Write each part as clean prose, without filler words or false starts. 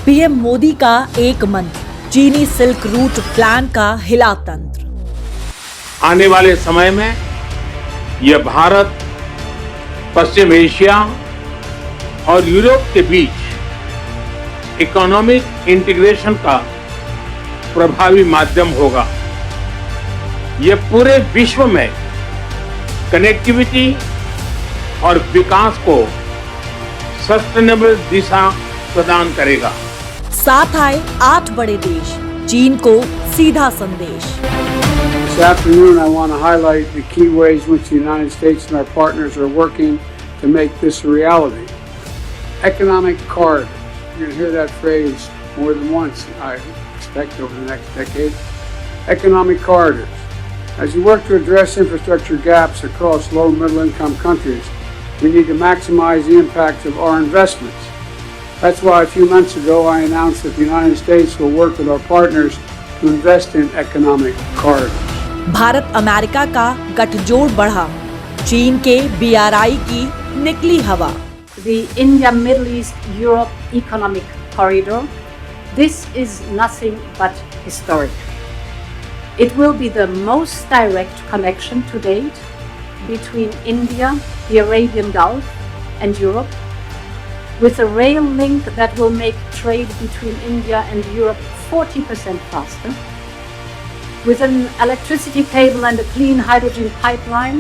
PM Modi का एक मंत्र, चीनी सिल्क रूट प्लान का हिला तंत्र। आने वाले समय में यह भारत, पश्चिम एशिया और यूरोप के बीच इकोनॉमिक इंटीग्रेशन का प्रभावी माध्यम होगा। यह पूरे विश्व में कनेक्टिविटी और विकास को सस्टेनेबल दिशा प्रदान करेगा। साथ आए 8 बड़े देश, चीन को सीधा संदेश। This afternoon, I want to highlight the key ways in which the United States and our partners are working to make this a reality. Economic corridors. You're going to hear that phrase more than once, I expect, over the next decade. Economic corridors. As you work to address infrastructure gaps across low and middle income countries, we need to maximize the impact of our investments. That's why a few months ago I announced that the United States will work with our partners to invest in economic corridors. Bharat America का गठजोड़ बढ़ा, चीन के BRI की निकली हवा। The India-Middle East-Europe Economic Corridor, this is nothing but historic. It will be the most direct connection to date between India, the Arabian Gulf, and Europe, with a rail link that will make trade between India and Europe 40% faster, with an electricity cable and a clean hydrogen pipeline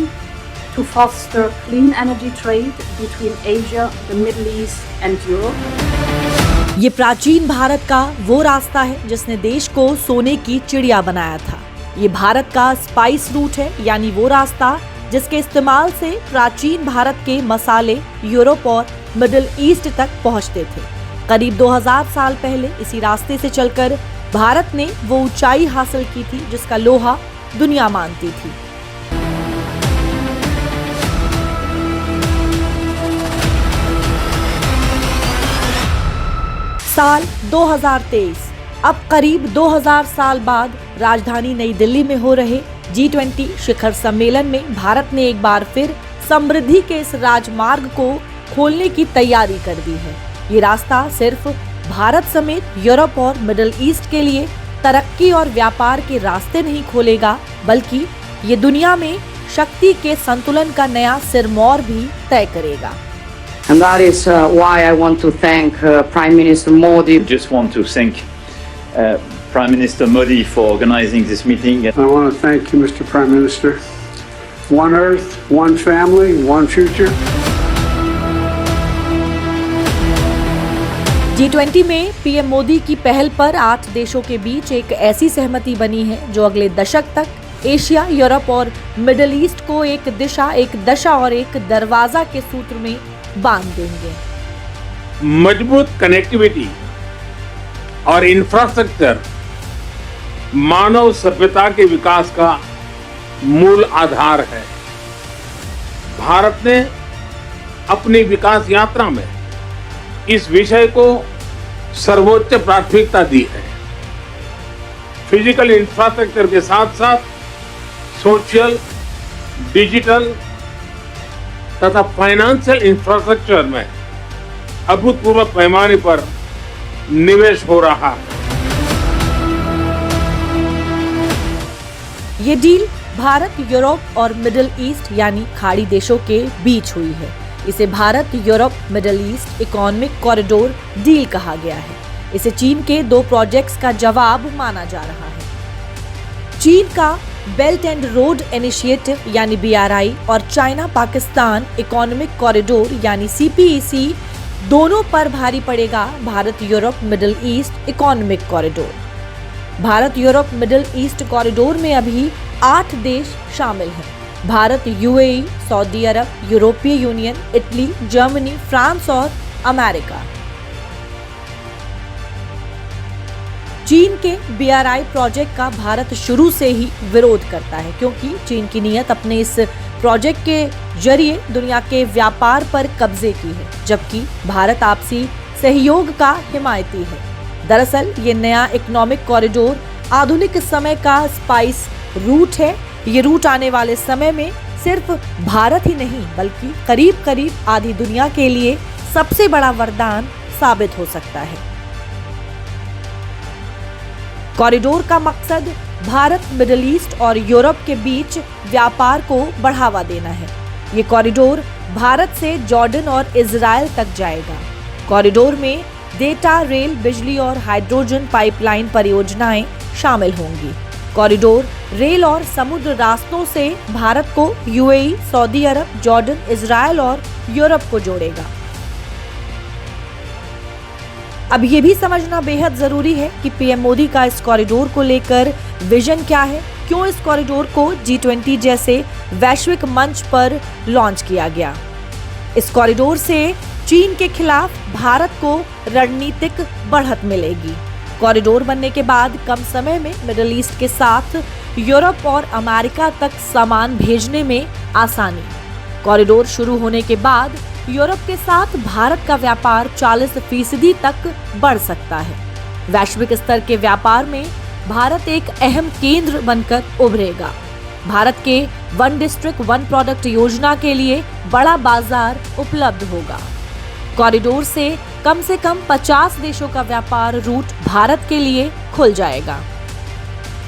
to foster clean energy trade between Asia, the Middle East, and Europe. ये प्राचीन भारत का वो रास्ता है जिसने देश को सोने की चिड़िया बनाया था। ये भारत का स्पाइस रूट है, यानी वो रास्ता जिसके इस्तेमाल से प्राचीन भारत के मसाले यूरोप और मिडिल ईस्ट तक पहुंचते थे। करीब 2000 साल पहले इसी रास्ते से चलकर भारत ने वो ऊंचाई हासिल की थी जिसका लोहा दुनिया मानती थी। साल 2023, अब करीब 2000 साल बाद राजधानी नई दिल्ली में हो रहे G20 शिखर सम्मेलन में भारत ने एक बार फिर समृद्धि के इस राजमार्ग को खोलने की तैयारी कर दी है। ये रास्ता सिर्फ भारत समेत यूरोप और मिडिल ईस्ट के लिए तरक्की और व्यापार के रास्ते नहीं खोलेगा, बल्कि ये दुनिया में शक्ति के संतुलन का नया सिरमौर भी तय करेगा। And that is why I want to thank Prime Minister Modi. Just want to thank Prime Minister Modi for organizing this meeting. I want to thank you, Mr. Prime Minister. One Earth, one family, one future. G20 में PM Modi की पहल पर 8 देशों के बीच एक ऐसी सहमति बनी है जो अगले दशक तक एशिया, यूरोप और मिडिल ईस्ट को एक दिशा, एक दशा और एक दरवाजा के सूत्र में बांध देंगे। मजबूत कनेक्टिविटी और इंफ्रास्ट्रक्चर मानव सभ्यता के विकास का मूल आधार है। भारत ने अपनी विकास यात्रा में इस विषय को सर्वोच्च प्राथमिकता दी है। फिजिकल इंफ्रास्ट्रक्चर के साथ साथ सोशल, डिजिटल तथा फाइनेंशियल इंफ्रास्ट्रक्चर में अभूतपूर्व पैमाने पर निवेश हो रहा है। ये डील भारत, यूरोप और मिडिल ईस्ट यानी खाड़ी देशों के बीच हुई है। इसे Bharat Europe middle east economic corridor deal कहा गया है। इसे चीन के 2 प्रोजेक्ट्स का जवाब माना जा रहा है। चीन का बेल्ट एंड रोड इनिशिएटिव यानी BRI और चाइना पाकिस्तान इकोनॉमिक कॉरिडोर यानी CPEC दोनों पर भारी पड़ेगा Bharat Europe middle east economic corridor. Bharat Europe middle east corridor में अभी 8 देश शामिल हैं। भारत, UAE, सऊदी अरब, यूरोपीय यूनियन, इटली, जर्मनी, फ्रांस और अमेरिका। चीन के BRI प्रोजेक्ट का भारत शुरू से ही विरोध करता है, क्योंकि चीन की नीयत अपने इस प्रोजेक्ट के जरिए दुनिया के व्यापार पर कब्जे की है, जबकि भारत आपसी सहयोग का हिमायती है। दरअसल ये नया इकोनॉमिक कॉरिडोर आधुनिक समय का स्पाइस रूट है। ये रूट आने वाले समय में सिर्फ भारत ही नहीं बल्कि करीब करीब आधी दुनिया के लिए सबसे बड़ा वरदान साबित हो सकता है। कॉरिडोर का मकसद भारत, मिडिल ईस्ट और यूरोप के बीच व्यापार को बढ़ावा देना है। ये कॉरिडोर भारत से जॉर्डन और इजराइल तक जाएगा। कॉरिडोर में डेटा, रेल, बिजली और हाइड्रोजन पाइपलाइन परियोजनाएं शामिल होंगी। कॉरिडोर रेल और समुद्र रास्तों से भारत को यूएई, सऊदी अरब, जॉर्डन, इजराइल और यूरोप को जोड़ेगा। अब ये भी समझना बेहद जरूरी है कि पीएम मोदी का इस कॉरिडोर को लेकर विजन क्या है, क्यों इस कॉरिडोर को G20 जैसे वैश्विक मंच पर लॉन्च किया गया। इस कॉरिडोर से चीन के खिलाफ भारत को रणनीतिक बढ़त मिलेगी। कॉरिडोर बनने के बाद कम समय में मिडिल ईस्ट के साथ यूरोप और अमेरिका तक सामान भेजने में आसानी। कॉरिडोर शुरू होने के बाद यूरोप के साथ भारत का व्यापार 40% तक बढ़ सकता है। वैश्विक स्तर के व्यापार में भारत एक अहम केंद्र बनकर उभरेगा। भारत के वन डिस्ट्रिक्ट वन प्रोडक्ट योजना के लिए बड़ा बाजार उपलब्ध होगा। कॉरिडोर से कम 50 देशों का व्यापार रूट भारत के लिए खुल जाएगा।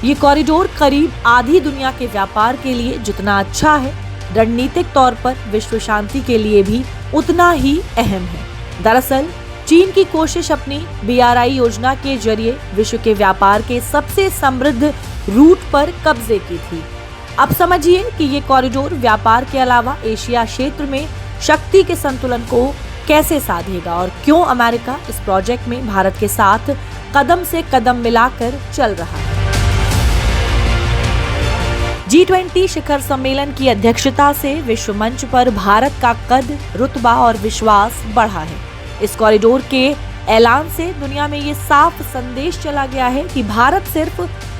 ये कॉरिडोर करीब आधी दुनिया के व्यापार के लिए जितना अच्छा है, रणनीतिक तौर पर विश्व शांति के लिए भी उतना ही अहम है। दरअसल चीन की कोशिश अपनी BRI योजना के जरिए विश्व के व्यापार के सबसे समृद्ध रूट पर कब्जे की थी। अब समझिए कि ये कॉरिडोर व्यापार के अलावा एशिया क्षेत्र में शक्ति के संतुलन को कैसे साधेगा और क्यों अमेरिका इस प्रोजेक्ट में भारत के साथ कदम से कदम मिलाकर चल रहा है। G20 शिखर सम्मेलन की अध्यक्षता से विश्व मंच पर भारत का कद, रुतबा और विश्वास बढ़ा है। इस कॉरिडोर के ऐलान से दुनिया में ये साफ संदेश चला गया है कि भारत सिर्फ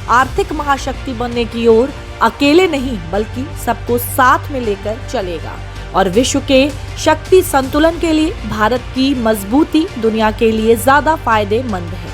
आर्थिक महाशक्ति बनने की ओर अकेले नहीं बल्कि सबको साथ में लेकर चलेगा और विश्व के शक्ति संतुलन के लिए भारत की मजबूती दुनिया के लिए ज्यादा फायदेमंद है।